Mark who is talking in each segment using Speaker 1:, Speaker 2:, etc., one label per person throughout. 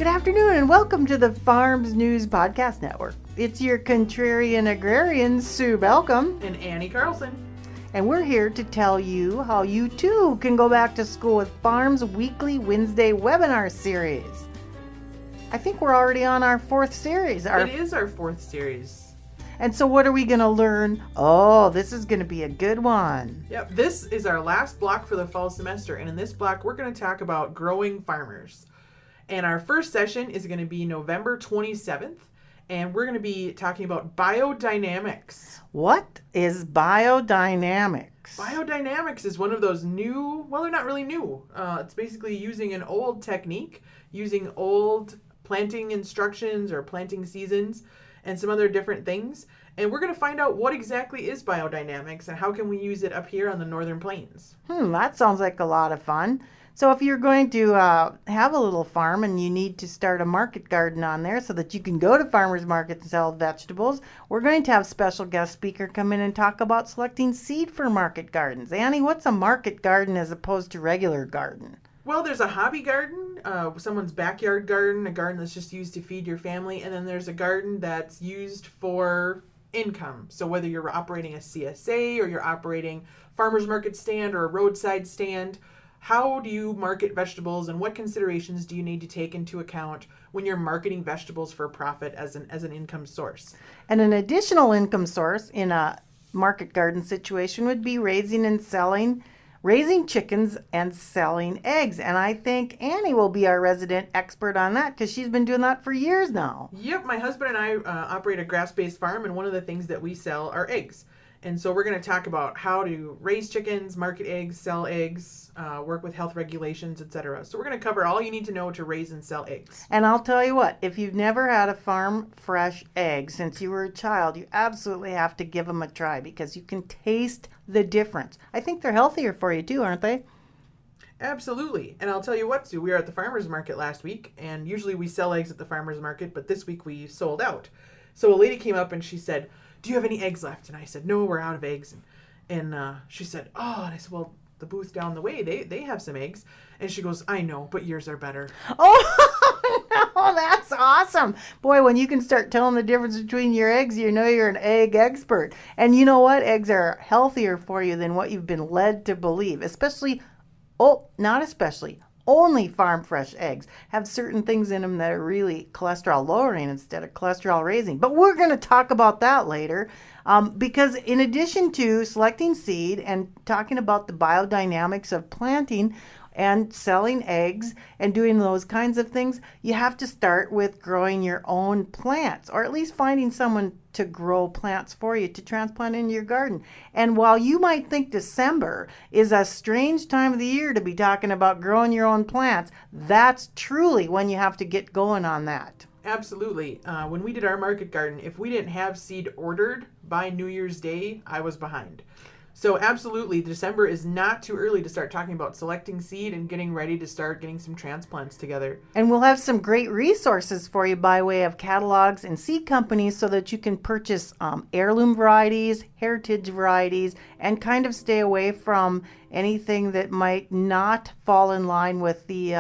Speaker 1: Good afternoon and welcome to the Farms News Podcast Network. It's your contrarian agrarian, Sue Belcom.
Speaker 2: And Annie Carlson.
Speaker 1: And we're here to tell you how you too can go back to school with Farms Weekly Wednesday webinar series. I think we're already on our fourth series.
Speaker 2: It is our fourth series.
Speaker 1: And so what are we going to learn? Oh, this is going to be a good one.
Speaker 2: Yep, this is our last block for the fall semester. And in this block, we're going to talk about growing farmers. And our first session is going to be November 27th. And we're going to be talking about biodynamics.
Speaker 1: What is biodynamics?
Speaker 2: Biodynamics is one of those new, well, they're not really new. It's basically using an old technique, using old planting instructions or planting seasons and some other different things. And we're going to find out what exactly is biodynamics and how can we use it up here on the Northern Plains.
Speaker 1: That sounds like a lot of fun. So if you're going to have a little farm and you need to start a market garden on there so that you can go to farmers market and sell vegetables, we're going to have special guest speaker come in and talk about selecting seed for market gardens. Annie, what's a market garden as opposed to regular garden?
Speaker 2: Well, there's a hobby garden, someone's backyard garden, a garden that's just used to feed your family, and then there's a garden that's used for income. So whether you're operating a CSA or you're operating farmer's market stand or a roadside stand, how do you market vegetables and what considerations do you need to take into account when you're marketing vegetables for profit as an income source?
Speaker 1: And an additional income source in a market garden situation would be raising chickens and selling eggs. And I think Annie will be our resident expert on that because she's been doing that for years now.
Speaker 2: Yep, my husband and I operate a grass-based farm, and one of the things that we sell are eggs. And so we're going to talk about how to raise chickens, market eggs, sell eggs, work with health regulations, etc. So we're going to cover all you need to know to raise and sell eggs.
Speaker 1: And I'll tell you what, if you've never had a farm fresh egg since you were a child, you absolutely have to give them a try because you can taste the difference. I think they're healthier for you too, aren't they?
Speaker 2: Absolutely. And I'll tell you what, Sue, we were at the farmer's market last week, and usually we sell eggs at the farmer's market, but this week we sold out. So a lady came up and she said, "Do you have any eggs left?" And I said, "No, we're out of eggs." And she said, "Oh," and I said, "Well, the booth down the way, they have some eggs." And she goes, "I know, but yours are better."
Speaker 1: Oh, no, that's awesome. Boy, when you can start telling the difference between your eggs, you know you're an egg expert. And you know what? Eggs are healthier for you than what you've been led to believe, only farm fresh eggs have certain things in them that are really cholesterol lowering instead of cholesterol raising. But we're going to talk about that later because in addition to selecting seed and talking about the biodynamics of planting and selling eggs and doing those kinds of things, you have to start with growing your own plants, or at least finding someone to grow plants for you to transplant into your garden. And while you might think December is a strange time of the year to be talking about growing your own plants, that's truly when you have to get going on that.
Speaker 2: Absolutely. When we did our market garden, if we didn't have seed ordered by New Year's Day, I was behind. So absolutely, December is not too early to start talking about selecting seed and getting ready to start getting some transplants together.
Speaker 1: And we'll have some great resources for you by way of catalogs and seed companies so that you can purchase heirloom varieties, heritage varieties, and kind of stay away from anything that might not fall in line with the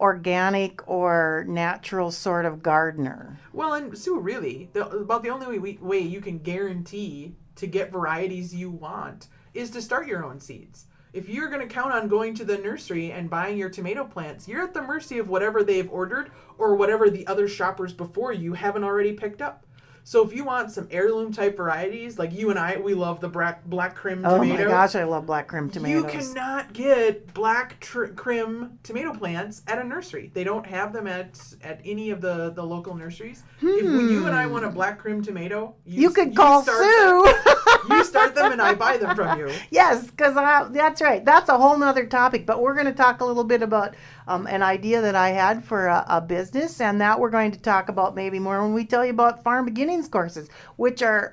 Speaker 1: organic or natural sort of gardener.
Speaker 2: Well, and Sue, really, about the only way you can guarantee to get varieties you want is to start your own seeds. If you're going to count on going to the nursery and buying your tomato plants, you're at the mercy of whatever they've ordered or whatever the other shoppers before you haven't already picked up. So if you want some heirloom type varieties, like you and I, we love the black Krim tomato.
Speaker 1: Oh my gosh, I love black Krim tomatoes.
Speaker 2: You cannot get black Krim tomato plants at a nursery. They don't have them at any of the local nurseries. If you and I want a black Krim tomato,
Speaker 1: you could call Sue.
Speaker 2: You start them and I buy them from you.
Speaker 1: Yes, because that's right. That's a whole nother topic. But we're going to talk a little bit about an idea that I had for a business, and that we're going to talk about maybe more when we tell you about farm beginnings courses, which are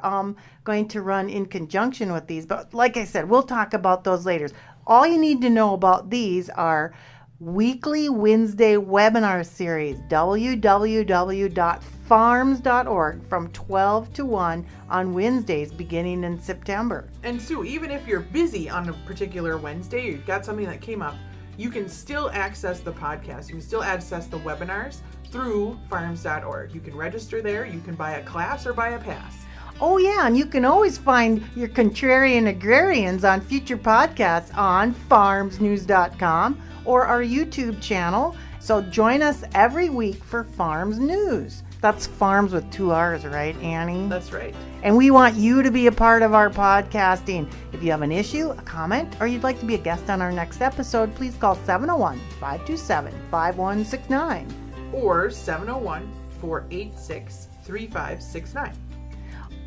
Speaker 1: going to run in conjunction with these. But like I said, we'll talk about those later. All you need to know about these are weekly Wednesday webinar series, www.farms.org, from 12 to 1 on Wednesdays beginning in September.
Speaker 2: And Sue, even if you're busy on a particular Wednesday, you've got something that came up, you can still access the podcast. You can still access the webinars through farms.org. You can register there. You can buy a class or buy a pass.
Speaker 1: Oh, yeah, and you can always find your contrarian agrarians on future podcasts on farmsnews.com or our YouTube channel. So join us every week for Farms News. That's farms with 2 R's, right, Annie?
Speaker 2: That's right.
Speaker 1: And we want you to be a part of our podcasting. If you have an issue, a comment, or you'd like to be a guest on our next episode, please call 701-527-5169.
Speaker 2: Or 701-486-3569.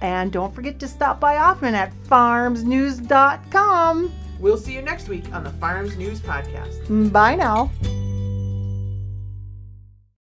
Speaker 1: And don't forget to stop by often at farmsnews.com.
Speaker 2: We'll see you next week on the Farms News Podcast.
Speaker 1: Bye now.